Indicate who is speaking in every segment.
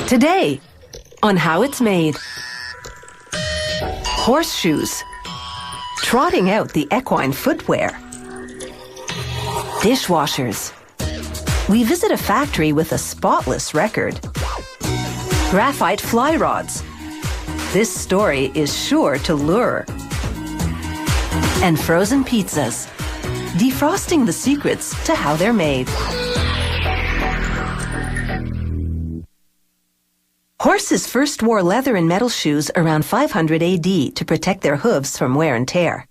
Speaker 1: Today, on how it's made. Horseshoes. Trotting out the equine footwear. Dishwashers. We visit a factory with a spotless record. Graphite fly rods. This story is sure to lure. And frozen pizzas. Defrosting the secrets to how they're made. Horses first wore leather and metal shoes around 500 AD to protect their hooves from wear and tear.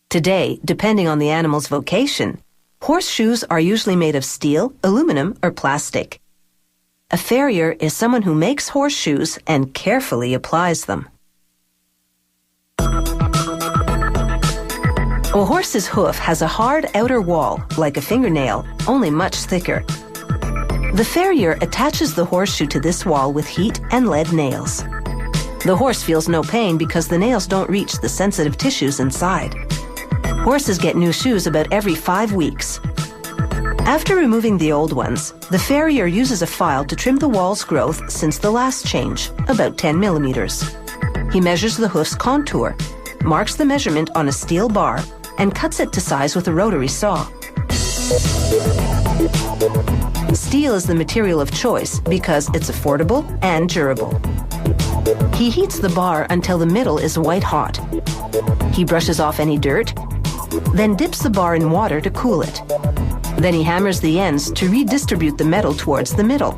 Speaker 1: Today, depending on the animal's vocation, horseshoes are usually made of steel, aluminum, or plastic. A farrier is someone who makes horseshoes and carefully applies them. A horse's hoof has a hard outer wall, like a fingernail, only much thicker. The farrier attaches the horseshoe to this wall with heat and lead nails. The horse feels no pain because the nails don't reach the sensitive tissues inside. Horses get new shoes about every 5 weeks. After removing the old ones, the farrier uses a file to trim the wall's growth since the last change, about 10 millimeters. He measures the hoof's contour, marks the measurement on a steel bar, and cuts it to size with a rotary saw. Steel is the material of choice because it's affordable and durable. He heats the bar until the middle is white hot. He brushes off any dirt, then dips the bar in water to cool it. Then he hammers the ends to redistribute the metal towards the middle.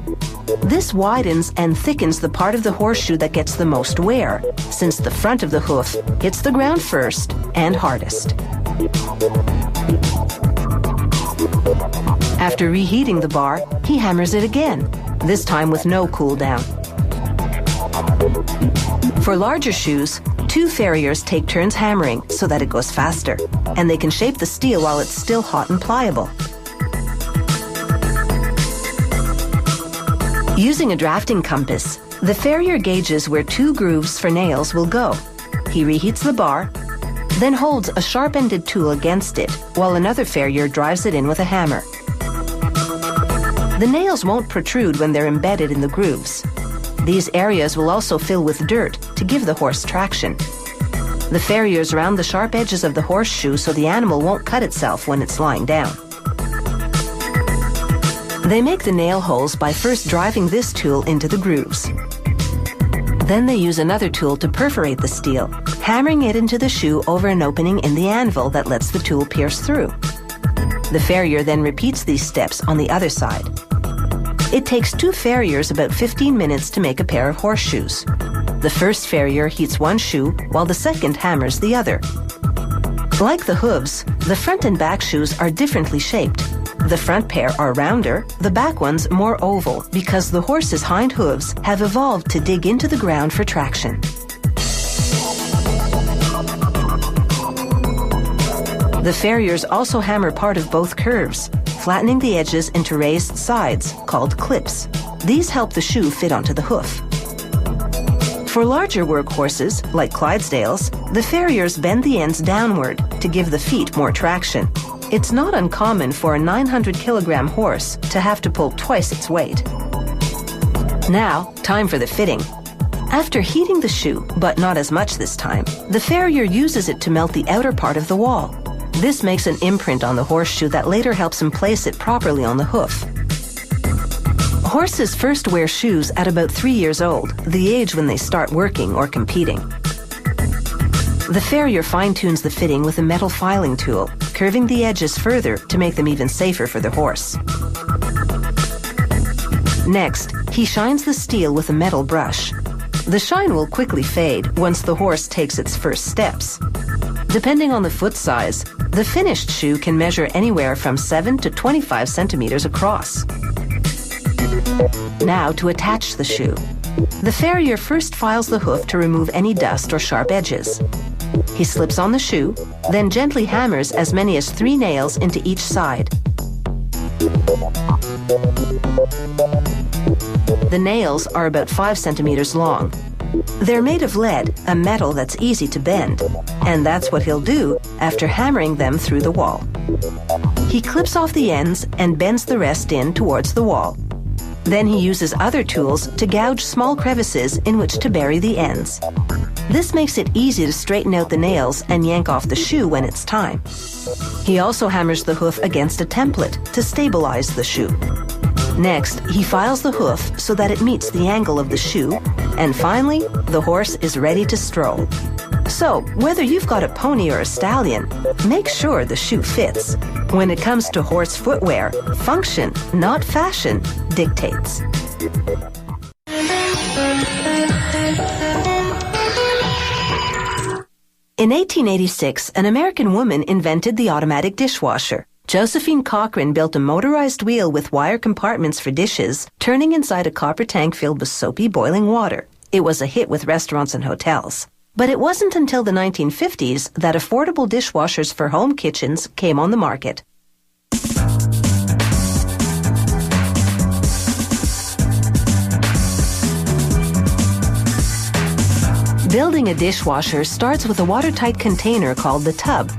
Speaker 1: This widens and thickens the part of the horseshoe that gets the most wear, since the front of the hoof hits the ground first and hardest. After reheating the bar, he hammers it again, this time with no cool down. For larger shoes, 2 farriers take turns hammering so that it goes faster, and they can shape the steel while it's still hot and pliable. Using a drafting compass, the farrier gauges where 2 grooves for nails will go. He reheats the bar, then holds a sharp-ended tool against it while another farrier drives it in with a hammer. The nails won't protrude when they're embedded in the grooves. These areas will also fill with dirt to give the horse traction. The farriers round the sharp edges of the horseshoe so the animal won't cut itself when it's lying down. They make the nail holes by first driving this tool into the grooves. Then they use another tool to perforate the steel, hammering it into the shoe over an opening in the anvil that lets the tool pierce through. The farrier then repeats these steps on the other side. It takes 2 farriers about 15 minutes to make a pair of horseshoes. The first farrier heats one shoe while the second hammers the other. Like the hooves, the front and back shoes are differently shaped. The front pair are rounder, the back ones more oval because the horse's hind hooves have evolved to dig into the ground for traction. The farriers also hammer part of both curves, flattening the edges into raised sides, called clips. These help the shoe fit onto the hoof. For larger work horses, like Clydesdales, the farriers bend the ends downward to give the feet more traction. It's not uncommon for a 900-kilogram horse to have to pull twice its weight. Now, time for the fitting. After heating the shoe, but not as much this time, the farrier uses it to melt the outer part of the wall. This makes an imprint on the horseshoe that later helps him place it properly on the hoof. Horses first wear shoes at about 3 years old, the age when they start working or competing. The farrier fine-tunes the fitting with a metal filing tool, curving the edges further to make them even safer for the horse. Next, he shines the steel with a metal brush. The shine will quickly fade once the horse takes its first steps. Depending on the foot size, the finished shoe can measure anywhere from 7 to 25 centimeters across. Now to attach the shoe. The farrier first files the hoof to remove any dust or sharp edges. He slips on the shoe, then gently hammers as many as 3 nails into each side. The nails are about 5 centimeters long. They're made of lead, a metal that's easy to bend, and that's what he'll do after hammering them through the wall. He clips off the ends and bends the rest in towards the wall. Then he uses other tools to gouge small crevices in which to bury the ends. This makes it easy to straighten out the nails and yank off the shoe when it's time. He also hammers the hoof against a template to stabilize the shoe. Next, he files the hoof so that it meets the angle of the shoe, and finally, the horse is ready to stroll. So, whether you've got a pony or a stallion, make sure the shoe fits. When it comes to horse footwear, function, not fashion, dictates. In 1886, an American woman invented the automatic dishwasher. Josephine Cochran built a motorized wheel with wire compartments for dishes, turning inside a copper tank filled with soapy boiling water. It was a hit with restaurants and hotels. But it wasn't until the 1950s that affordable dishwashers for home kitchens came on the market. Building a dishwasher starts with a watertight container called the tub.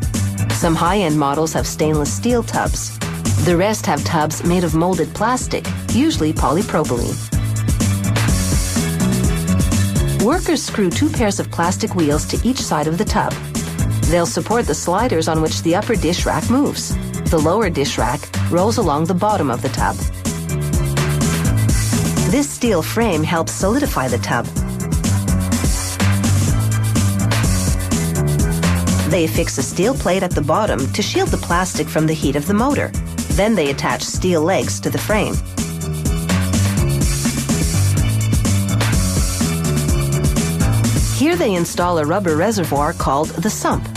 Speaker 1: Some high-end models have stainless steel tubs. The rest have tubs made of molded plastic, usually polypropylene. Workers screw 2 pairs of plastic wheels to each side of the tub. They'll support the sliders on which the upper dish rack moves. The lower dish rack rolls along the bottom of the tub. This steel frame helps solidify the tub. They affix a steel plate at the bottom to shield the plastic from the heat of the motor. Then they attach steel legs to the frame. Here they install a rubber reservoir called the sump.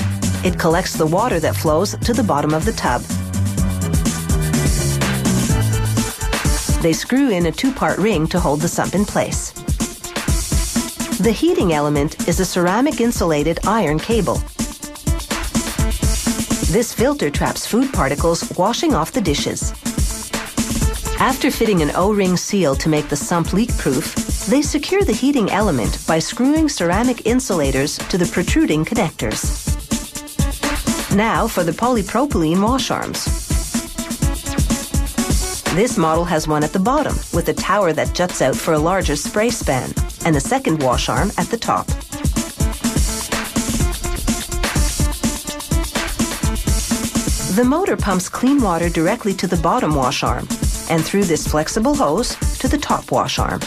Speaker 1: It collects the water that flows to the bottom of the tub. They screw in a 2-part ring to hold the sump in place. The heating element is a ceramic insulated iron cable. This filter traps food particles washing off the dishes. After fitting an O-ring seal to make the sump leak-proof, they secure the heating element by screwing ceramic insulators to the protruding connectors. Now for the polypropylene wash arms. This model has one at the bottom with a tower that juts out for a larger spray span and a second wash arm at the top. The motor pumps clean water directly to the bottom wash arm and through this flexible hose to the top wash arm.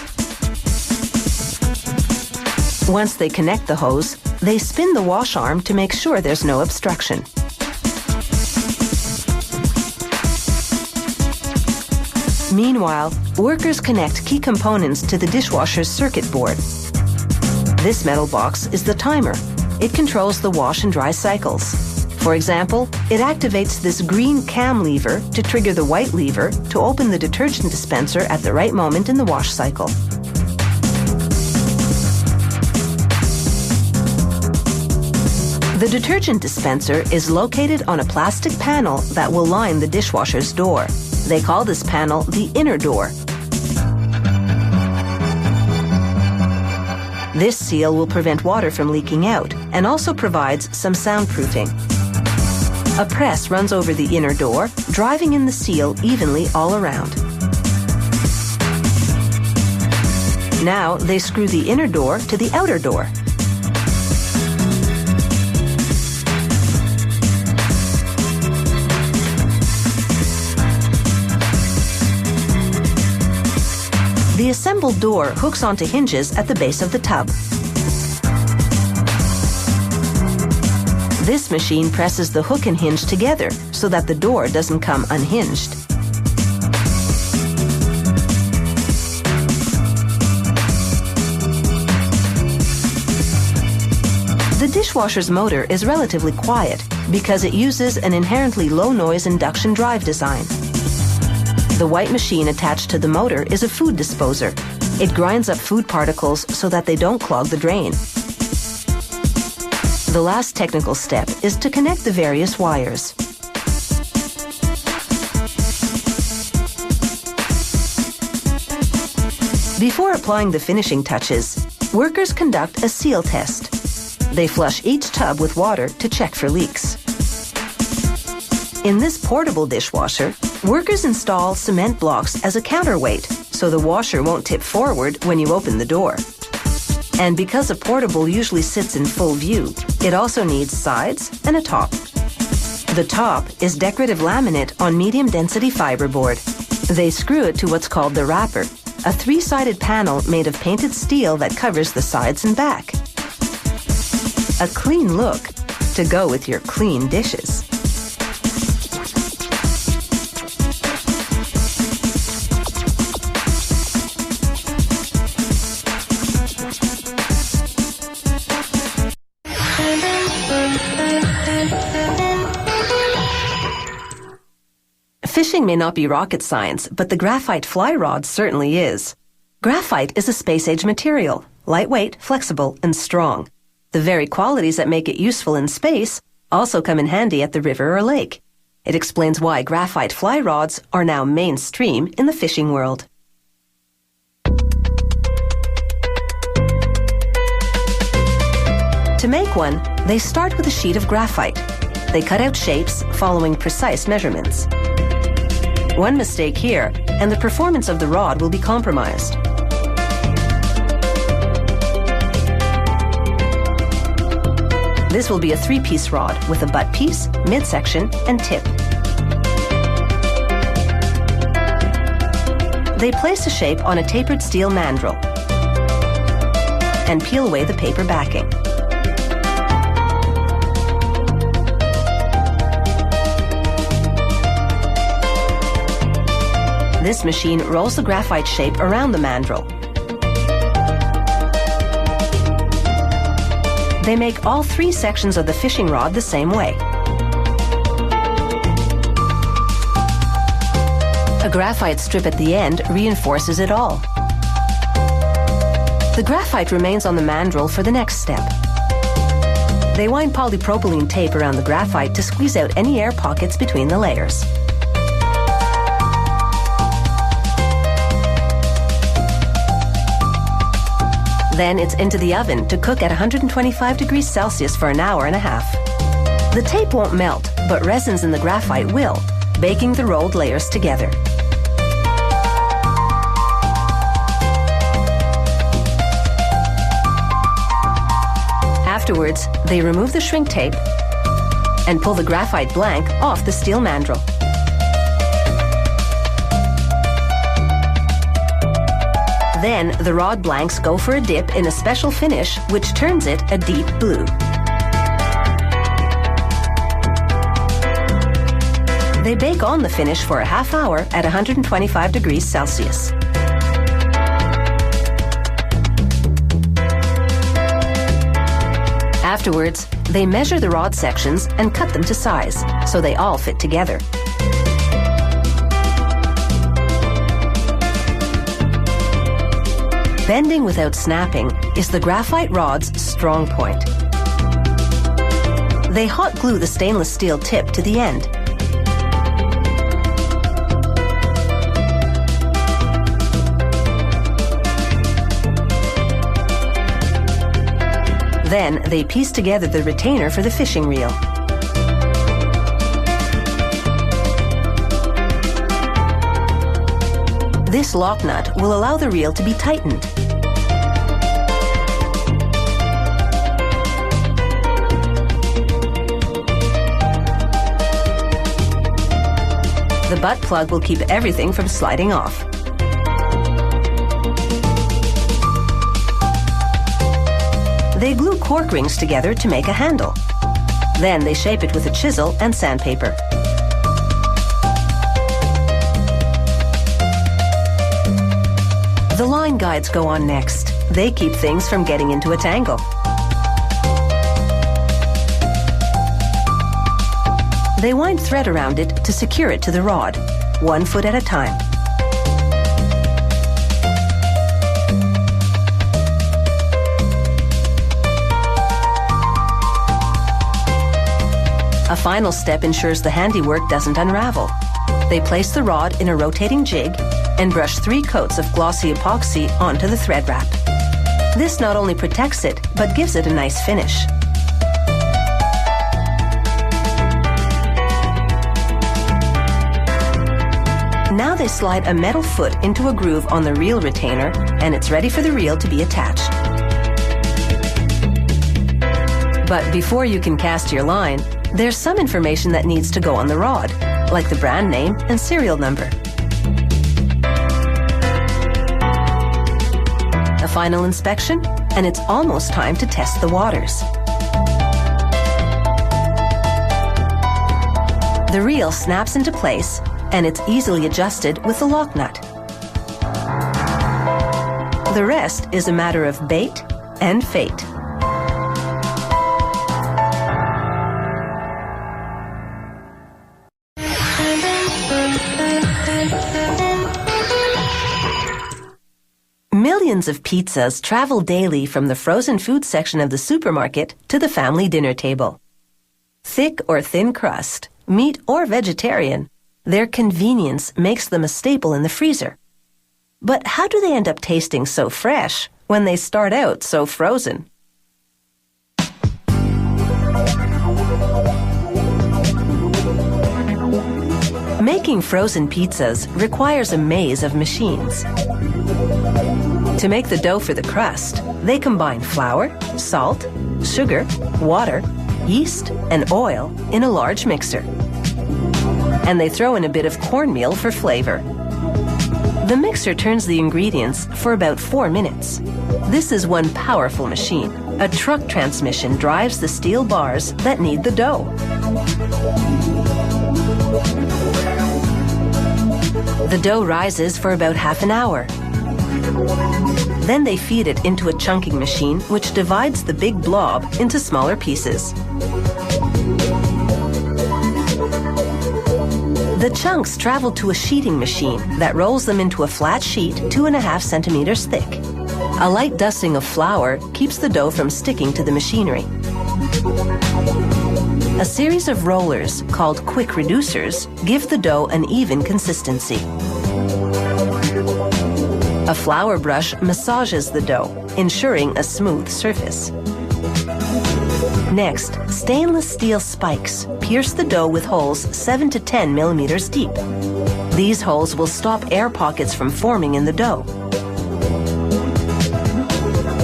Speaker 1: Once they connect the hose, they spin the wash arm to make sure there's no obstruction. Meanwhile, workers connect key components to the dishwasher's circuit board. This metal box is the timer. It controls the wash and dry cycles. For example, it activates this green cam lever to trigger the white lever to open the detergent dispenser at the right moment in the wash cycle. The detergent dispenser is located on a plastic panel that will line the dishwasher's door. They call this panel the inner door. This seal will prevent water from leaking out and also provides some soundproofing. A press runs over the inner door, driving in the seal evenly all around. Now they screw the inner door to the outer door. The assembled door hooks onto hinges at the base of the tub. This machine presses the hook and hinge together so that the door doesn't come unhinged. The dishwasher's motor is relatively quiet because it uses an inherently low-noise induction drive design. The white machine attached to the motor is a food disposer. It grinds up food particles so that they don't clog the drain. The last technical step is to connect the various wires. Before applying the finishing touches, workers conduct a seal test. They flush each tub with water to check for leaks. In this portable dishwasher, workers install cement blocks as a counterweight so the washer won't tip forward when you open the door. And because a portable usually sits in full view, it also needs sides and a top. The top is decorative laminate on medium density fiberboard. They screw it to what's called the wrapper, a three-sided panel made of painted steel that covers the sides and back. A clean look to go with your clean dishes. Fishing may not be rocket science, but the graphite fly rod certainly is. Graphite is a space-age material, lightweight, flexible, and strong. The very qualities that make it useful in space also come in handy at the river or lake. It explains why graphite fly rods are now mainstream in the fishing world. To make one, they start with a sheet of graphite. They cut out shapes following precise measurements. One mistake here, and the performance of the rod will be compromised. This will be a three-piece rod with a butt piece, midsection, and tip. They place a shape on a tapered steel mandrel and peel away the paper backing. This machine rolls the graphite shape around the mandrel. They make all three sections of the fishing rod the same way. A graphite strip at the end reinforces it all. The graphite remains on the mandrel for the next step. They wind polypropylene tape around the graphite to squeeze out any air pockets between the layers. Then it's into the oven to cook at 125 degrees Celsius for an hour and a half. The tape won't melt, but resins in the graphite will, baking the rolled layers together. Afterwards, they remove the shrink tape and pull the graphite blank off the steel mandrel. Then the rod blanks go for a dip in a special finish which turns it a deep blue. They bake on the finish for a half hour at 125 degrees Celsius. Afterwards, they measure the rod sections and cut them to size so they all fit together. Bending without snapping is the graphite rod's strong point. They hot glue the stainless steel tip to the end. Then they piece together the retainer for the fishing reel. This lock nut will allow the reel to be tightened. The butt plug will keep everything from sliding off. They glue cork rings together to make a handle. Then they shape it with a chisel and sandpaper. The line guides go on next. They keep things from getting into a tangle. They wind thread around it to secure it to the rod, 1 foot at a time. A final step ensures the handiwork doesn't unravel. They place the rod in a rotating jig and brush 3 coats of glossy epoxy onto the thread wrap. This not only protects it, but gives it a nice finish. Now they slide a metal foot into a groove on the reel retainer, and it's ready for the reel to be attached. But before you can cast your line, there's some information that needs to go on the rod, like the brand name and serial number. A final inspection, and it's almost time to test the waters. The reel snaps into place, and it's easily adjusted with the lock nut. The rest is a matter of bait and fate. Millions of pizzas travel daily from the frozen food section of the supermarket to the family dinner table. Thick or thin crust, meat or vegetarian, their convenience makes them a staple in the freezer. But how do they end up tasting so fresh when they start out so frozen? Making frozen pizzas requires a maze of machines. To make the dough for the crust, they combine flour, salt, sugar, water, yeast, and oil in a large mixer. And they throw in a bit of cornmeal for flavor. The mixer turns the ingredients for about 4 minutes. This is one powerful machine. A truck transmission drives the steel bars that knead the dough. The dough rises for about half an hour. Then they feed it into a chunking machine which divides the big blob into smaller pieces. The chunks travel to a sheeting machine that rolls them into a flat sheet 2.5 centimeters thick. A light dusting of flour keeps the dough from sticking to the machinery. A series of rollers, called quick reducers, give the dough an even consistency. A flour brush massages the dough, ensuring a smooth surface. Next, stainless steel spikes pierce the dough with holes 7 to 10 millimeters deep. These holes will stop air pockets from forming in the dough.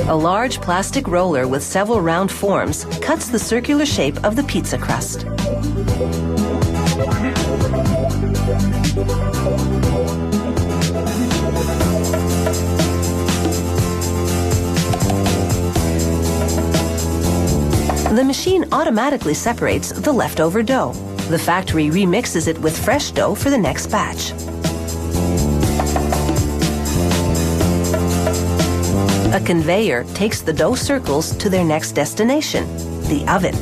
Speaker 1: A large plastic roller with several round forms cuts the circular shape of the pizza crust. The machine automatically separates the leftover dough. The factory remixes it with fresh dough for the next batch. A conveyor takes the dough circles to their next destination, the oven.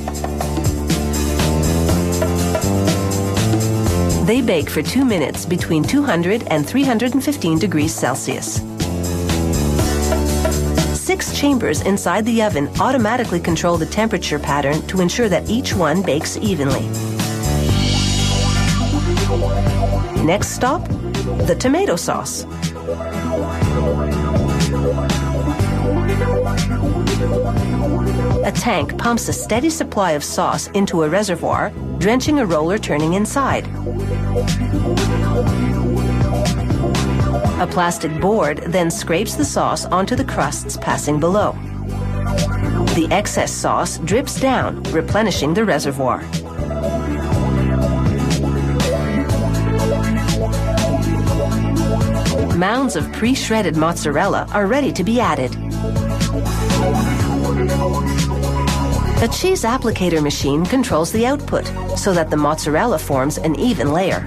Speaker 1: They bake for 2 minutes between 200 and 315 degrees Celsius. 6 chambers inside the oven automatically control the temperature pattern to ensure that each one bakes evenly. Next stop, the tomato sauce. A tank pumps a steady supply of sauce into a reservoir, drenching a roller turning inside. A plastic board then scrapes the sauce onto the crusts passing below. The excess sauce drips down, replenishing the reservoir. Mounds of pre-shredded mozzarella are ready to be added. A cheese applicator machine controls the output so that the mozzarella forms an even layer.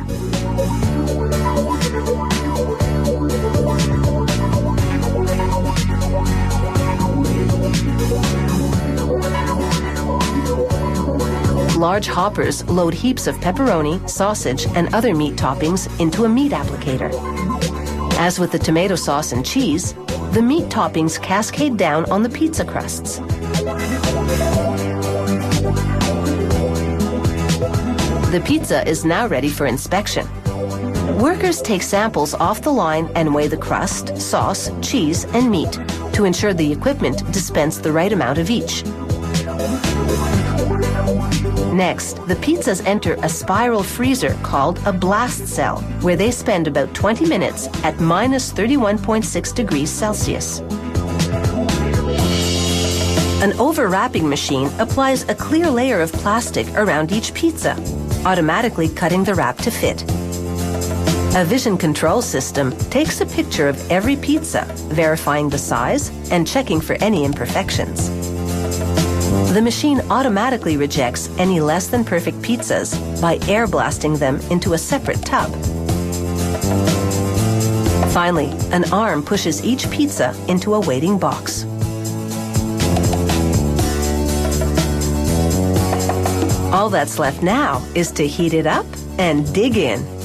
Speaker 1: Large hoppers load heaps of pepperoni, sausage, and other meat toppings into a meat applicator. As with the tomato sauce and cheese, the meat toppings cascade down on the pizza crusts. The pizza is now ready for inspection. Workers take samples off the line and weigh the crust, sauce, cheese, and meat to ensure the equipment dispense the right amount of each. Next, the pizzas enter a spiral freezer called a blast cell, where they spend about 20 minutes at minus 31.6 degrees Celsius. An overwrapping machine applies a clear layer of plastic around each pizza, automatically cutting the wrap to fit. A vision control system takes a picture of every pizza, verifying the size and checking for any imperfections. The machine automatically rejects any less than perfect pizzas by air blasting them into a separate tub. Finally, an arm pushes each pizza into a waiting box. All that's left now is to heat it up and dig in.